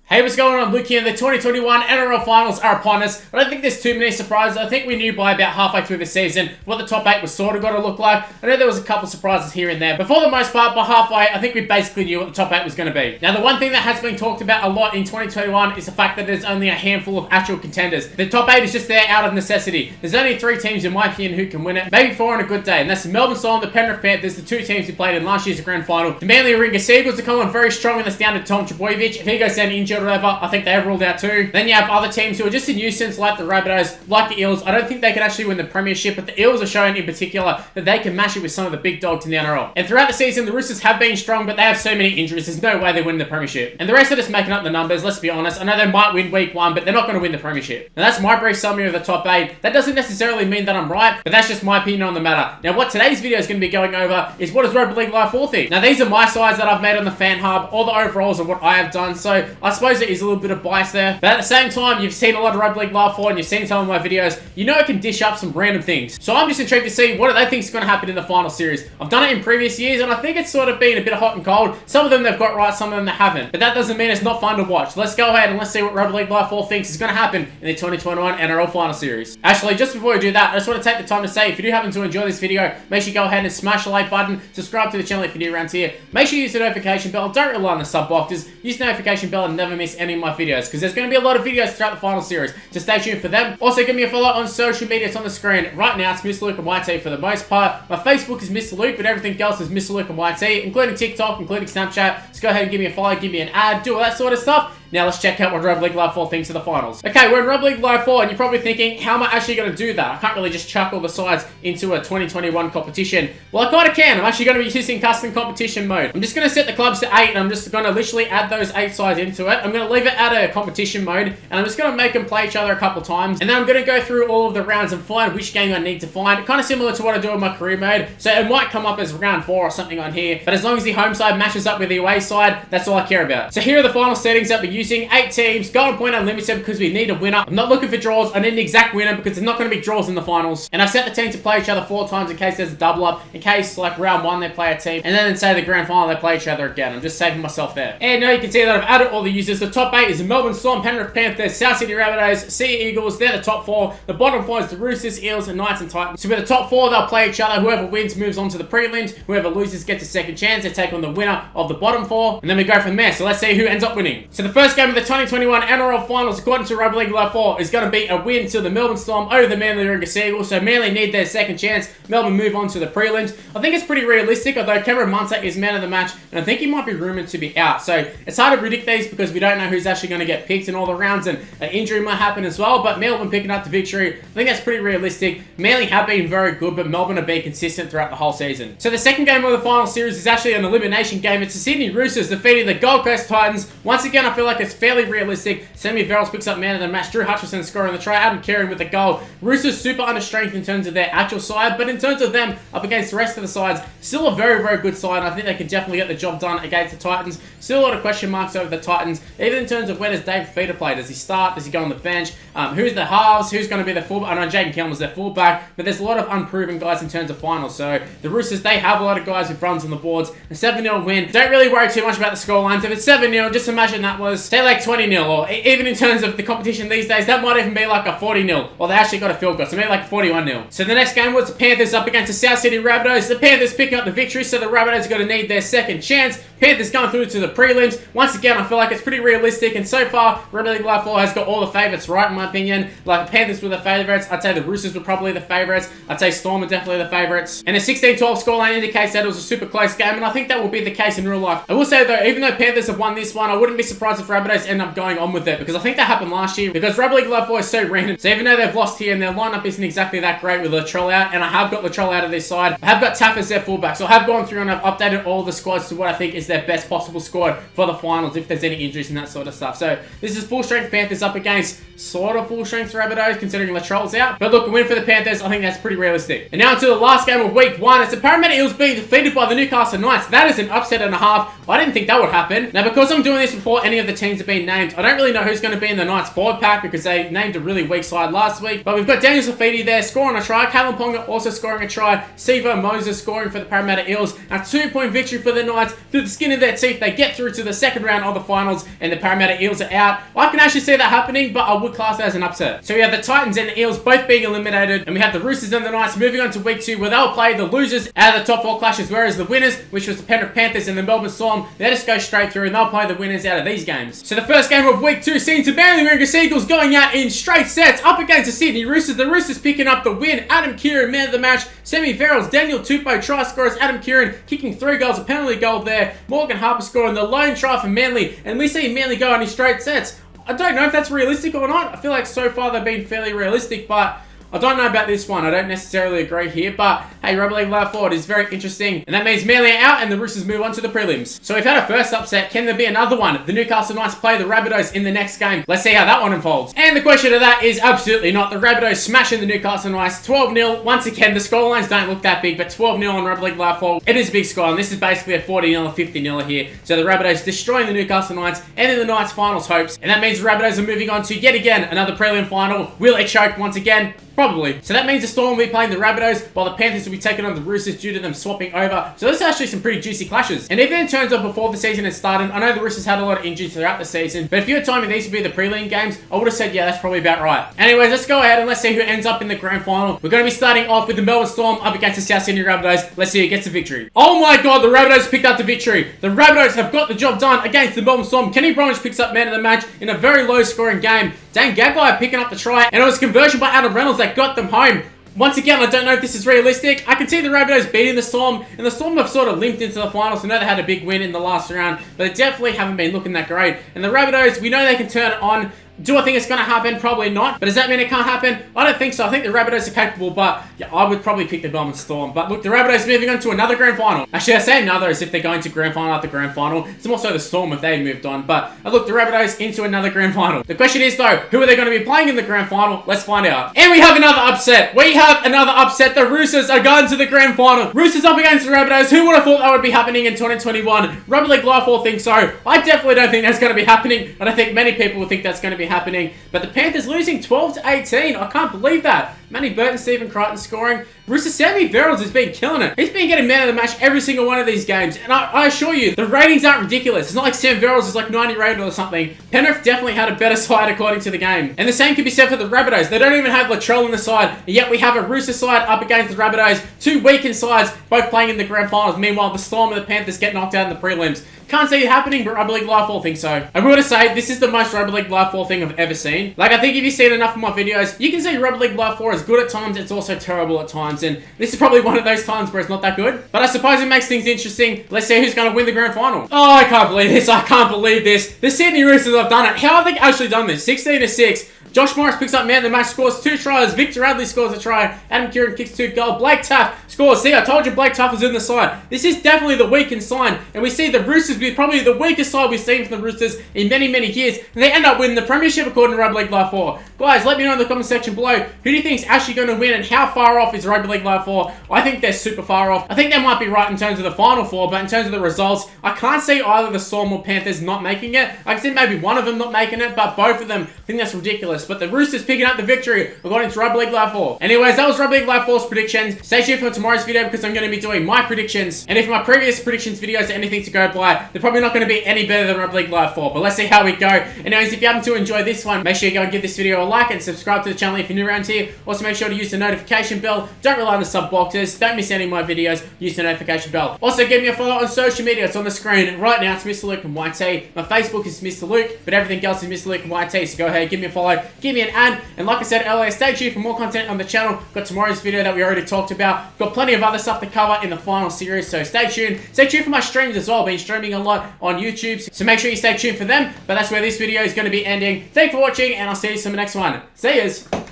Hey, what's going on? Luke here. The 2021 NRL Finals are upon us. I don't think there's too many surprises. I think we knew by about halfway through the season what the top 8 was sort of going to look like. I know there was a couple surprises here and there, but for the most part, by halfway, I think we basically knew what the top 8 was going to be. Now, the one thing that has been talked about a lot in 2021 is the fact that there's only a handful of actual contenders. The top 8 is just there out of necessity. There's only 3 teams, in my opinion, who can win it. Maybe 4 on a good day, and that's the Melbourne Storm, the Penrith Panthers, the 2 teams who played in last year's grand final. The Manly Warringah Seagulls are coming on very strong, and that's down to Tom Trbojevic. If he goes down injured or whatever, I think they ruled out too. Then you have other teams who are just a nuisance, like the Rabbitohs, like the Eels. I don't think they can actually win the premiership, but the Eels are showing in particular that they can match it with some of the big dogs in the NRL. And throughout the season, the Roosters have been strong, but they have so many injuries, there's no way they win the premiership. And the rest are just making up the numbers, let's be honest. I know they might win week 1, but they're not going to win the premiership. And that's my brief summary of the top 8. That doesn't necessarily mean that I'm right, but that's just my opinion on the matter. Now, what today's video is going to be going over is what does Rugby League Live 4 think? Now, these are my sides that I've made on the fan hub, all the overalls of what I have done, so I suppose there is a little bit of bias there. But at the same time, you've seen a lot of Rugby League Live 4 and you've seen some of my videos, you know I can dish up some random things. So I'm just intrigued to see what do they think is going to happen in the final series. I've done it in previous years and I think it's sort of been a bit of hot and cold. Some of them they've got right, some of them they haven't. But that doesn't mean it's not fun to watch. Let's go ahead and let's see what Rugby League Live 4 thinks is going to happen in the 2021 NRL Final Series. Actually, just before we do that, I just want to take the time to say, if you do happen to enjoy this video, make sure you go ahead and smash the like button, subscribe to the channel if you're new around here. Make sure you use the notification bell. Don't rely on the sub boxes. Use the notification bell and never miss any of my videos, because there's going to be a lot of videos throughout the final series. So stay tuned for them. Also, give me a follow on social media. It's on the screen. Right now, it's Mr. Luke and YT for the most part. My Facebook is Mr. Luke, but everything else is Mr. Luke and YT, including TikTok, including Snapchat. So go ahead and give me a follow, give me an ad, do all that sort of stuff. Now let's check out what Rugby League Live 4 thinks of the finals. Okay, we're in Rugby League Live 4 and you're probably thinking, how am I actually going to do that? I can't really just chuck all the sides into a 2021 competition. Well, I kind of can. I'm actually going to be using custom competition mode. I'm just going to set the clubs to 8 and I'm just going to literally add those 8 sides into it. I'm going to leave it at a competition mode and I'm just going to make them play each other a couple times. And then I'm going to go through all of the rounds and find which game I need to find. Kind of similar to what I do in my career mode. So it might come up as round 4 or something on here. But as long as the home side matches up with the away side, that's all I care about. So here are the final settings that we're using. 8 teams. Golden point unlimited because we need a winner. I'm not looking for draws. I need an exact winner because there's not going to be draws in the finals. And I've set the team to play each other 4 times in case there's a double up. In case like round 1 they play a team. And then say the grand final they play each other again. I'm just saving myself there. And now you can see that I've added all the users. The top 8 is the Melbourne Storm, Penrith Panthers, South Sydney Rabbitohs, Sea Eagles. They're the top 4. The bottom 4 is the Roosters, Eels, and Knights and Titans. So with the top 4 they'll play each other. Whoever wins moves on to the prelims. Whoever loses gets a second chance. They take on the winner of the bottom 4. And then we go from there. So let's see who ends up winning. So the first game of the 2021 NRL Finals, according to Rugby League Live 4, is going to be a win to the Melbourne Storm over the Manly Warringah Seagulls. So Manly need their second chance. Melbourne move on to the prelims. I think it's pretty realistic, although Cameron Munster is man of the match, and I think he might be rumoured to be out. So it's hard to predict these because we don't know who's actually going to get picked in all the rounds, and an injury might happen as well. But Melbourne picking up the victory, I think that's pretty realistic. Manly have been very good, but Melbourne have been consistent throughout the whole season. So the second game of the final series is actually an elimination game. It's the Sydney Roosters defeating the Gold Coast Titans. Once again, I feel like it's fairly realistic. Sammy Verrills picks up man of the match. Drew Hutchison scoring the try. Adam Carey with the goal. Roosters super under strength in terms of their actual side, but in terms of them up against the rest of the sides, still a very, very good side. I think they can definitely get the job done against the Titans. Still a lot of question marks over the Titans, even in terms of where does Dave Feeder play? Does he start? Does he go on the bench? Who's the halves? Who's going to be the fullback? I know Jaden Kelman's their fullback, but there's a lot of unproven guys in terms of finals. So the Roosters, they have a lot of guys with runs on the boards. A 7-0 win. Don't really worry too much about the scorelines. If it's 7-0, just imagine that was, say, like 20-0, or even in terms of the competition these days, that might even be like a 40-0, or they actually got a field goal, so maybe like a 41-0. So the next game was the Panthers up against the South Sydney Rabbitohs. The Panthers picking up the victory, so the Rabbitohs are going to need their second chance. Panthers going through to the prelims. Once again, I feel like it's pretty realistic, and so far, Rugby League Live 4 has got all the favourites right, in my opinion. Like, the Panthers were the favourites. I'd say the Roosters were probably the favourites. I'd say Storm are definitely the favourites. And the 16-12 scoreline indicates that it was a super close game, and I think that will be the case in real life. I will say, though, even though Panthers have won this one, I wouldn't be surprised if Rabbitohs end up going on with it, because I think that happened last year, because Rugby League Live 4 is so random. So even though they've lost here and their lineup isn't exactly that great with Latrell out, and I have got Latrell out of this side, I have got Taff as their fullback. So I have gone through and I've updated all the squads to what I think is their best possible squad for the finals, if there's any injuries and that sort of stuff. So this is full strength Panthers up against sort of full strength Rabbitohs, considering Latrell's out. But look, a win for the Panthers, I think that's pretty realistic. And now into the last game of week 1. It's the Parramatta Eels being defeated by the Newcastle Knights. That is an upset and a half. I didn't think that would happen. Now, because I'm doing this before any of the teams teams have been named. I don't really know who's going to be in the Knights forward pack because they named a really weak side last week. But we've got Daniel Safidi there scoring a try. Kalen Ponga also scoring a try. Sivo Moses scoring for the Parramatta Eels. A 2-point victory for the Knights. Through the skin of their teeth, they get through to the second round of the finals and the Parramatta Eels are out. I can actually see that happening, but I would class that as an upset. So we have the Titans and the Eels both being eliminated, and we have the Roosters and the Knights moving on to week 2, where they'll play the losers out of the top 4 clashes, whereas the winners, which was the Penrith Panthers and the Melbourne Storm, they just go straight through and they'll play the winners out of these games. So the first game of week 2 seeing the Manly Warriors Eagles going out in straight sets up against the Sydney Roosters. The Roosters picking up the win. Adam Kieran, man of the match. Semi Verrills, Daniel Tupou, try scorers. Adam Kieran kicking 3 goals, a penalty goal there. Morgan Harper scoring the lone try for Manly, and we see Manly go out in straight sets. I don't know if that's realistic or not. I feel like so far they've been fairly realistic, but I don't know about this one. I don't necessarily agree here, but hey, Rugby League Live Forward is very interesting. And that means Manly are out and the Roosters move on to the prelims. So we've had a first upset. Can there be another one? The Newcastle Knights play the Rabbitohs in the next game. Let's see how that one unfolds. And the question to that is absolutely not. The Rabbitohs smashing the Newcastle Knights 12-0. Once again, the scorelines don't look that big, but 12-0 on Rugby League Live Forward. It is a big score, and this is basically a 40-0 or 50-0 here. So the Rabbitohs destroying the Newcastle Knights and in the Knights finals hopes. And that means the Rabbitohs are moving on to yet again another prelim final. Will it choke once again? Probably. So that means the Storm will be playing the Rabbitohs, while the Panthers will be taking on the Roosters due to them swapping over. So this is actually some pretty juicy clashes. And even in terms of before the season had started, I know the Roosters had a lot of injuries throughout the season, but if you had told me these would be the prelim games, I would have said, yeah, that's probably about right. Anyways, let's go ahead and let's see who ends up in the grand final. We're going to be starting off with the Melbourne Storm up against the South Sydney Rabbitohs. Let's see who gets the victory. Oh my god, the Rabbitohs picked up the victory. The Rabbitohs have got the job done against the Melbourne Storm. Kenny Bromwich picks up man of the match in a very low scoring game. Dane Gagai picking up the try, and it was conversion by Adam Reynolds that got them home. Once again, I don't know if this is realistic. I can see the Rabbitohs beating the Storm, and the Storm have sort of limped into the finals. I know they had a big win in the last round, but they definitely haven't been looking that great. And the Rabbitohs, we know they can turn it on. Do I think it's going to happen? Probably not. But does that mean it can't happen? I don't think so. I think the Rabbitohs are capable, but yeah, I would probably pick the Melbourne Storm. But look, the Rabbitohs moving on to another grand final. Actually, I say another as if they're going to grand final after grand final. It's more so the Storm if they moved on. But look, the Rabbitohs into another grand final. The question is, though, who are they going to be playing in the grand final? Let's find out. And we have another upset. We have another upset. The Roosters are going to the grand final. Roosters up against the Rabbitohs. Who would have thought that would be happening in 2021? Rugby League Live all think so. I definitely don't think that's going to be happening. And I think many people will think that's going to be happening. But the Panthers losing 12-18. I can't believe that. Manny Burton, Stephen Crichton scoring. Rooster Sammy Verrills has been killing it. He's been getting man of the match every single one of these games. And I assure you, the ratings aren't ridiculous. It's not like Sam Verrills is like 90 rated or something. Penrith definitely had a better side according to the game. And the same could be said for the Rabbitohs. They don't even have Latrell on the side. And yet we have a Rooster side up against the Rabbitohs. Two weakened sides, both playing in the grand finals. Meanwhile, the Storm and the Panthers get knocked out in the prelims. Can't see it happening, but Rugby League Live 4 thinks so. I'm going to say, this is the most Rugby League Live 4 thing I've ever seen. Like, I think if you've seen enough of my videos, you can see Rugby League Live 4 is good at times, it's also terrible at times, and this is probably one of those times where it's not that good. But I suppose it makes things interesting. Let's see who's going to win the grand final. Oh, I can't believe this. I can't believe this. The Sydney Roosters have done it. How have they actually done this? 16-6. Josh Morris picks up man of the match, scores 2 tries. Victor Radley scores a try. Adam Kieran kicks 2 goals. Blake Taff scores. See, I told you Blake Taff was in the side. This is definitely the weakened side. And we see the Roosters be probably the weakest side we've seen from the Roosters in many, many years. And they end up winning the premiership according to Rugby League Live 4. Guys, let me know in the comment section below. Who do you think is actually going to win and how far off is Rugby League Live 4? I think they're super far off. I think they might be right in terms of the final 4, but in terms of the results, I can't see either the Storm or Panthers not making it. I can see maybe one of them not making it, but both of them, I think that's ridiculous. But the Roosters picking up the victory according to Rugby League Live 4. Anyways, that was Rugby League Live 4's predictions. Stay tuned for tomorrow's video because I'm going to be doing my predictions. And if my previous predictions videos are anything to go by, they're probably not going to be any better than Rugby League Live 4. But let's see how we go. Anyways, if you happen to enjoy this one, make sure you go and give this video a like and subscribe to the channel if you're new around here. Also, make sure to use the notification bell. Don't rely on the sub boxes. Don't miss any of my videos. Use the notification bell. Also, give me a follow on social media. It's on the screen right now. It's Mr. Luke and YT. My Facebook is Mr. Luke, but everything else is Mr. Luke and YT. So go ahead, give me a follow, give me an ad. And like I said earlier, stay tuned for more content on the channel. Got tomorrow's video that we already talked about. Got plenty of other stuff to cover in the final series, so stay tuned. Stay tuned for my streams as well. Been streaming a lot on YouTube, so make sure you stay tuned for them. But that's where this video is going to be ending. Thanks for watching, and I'll see you in the next one. See yous!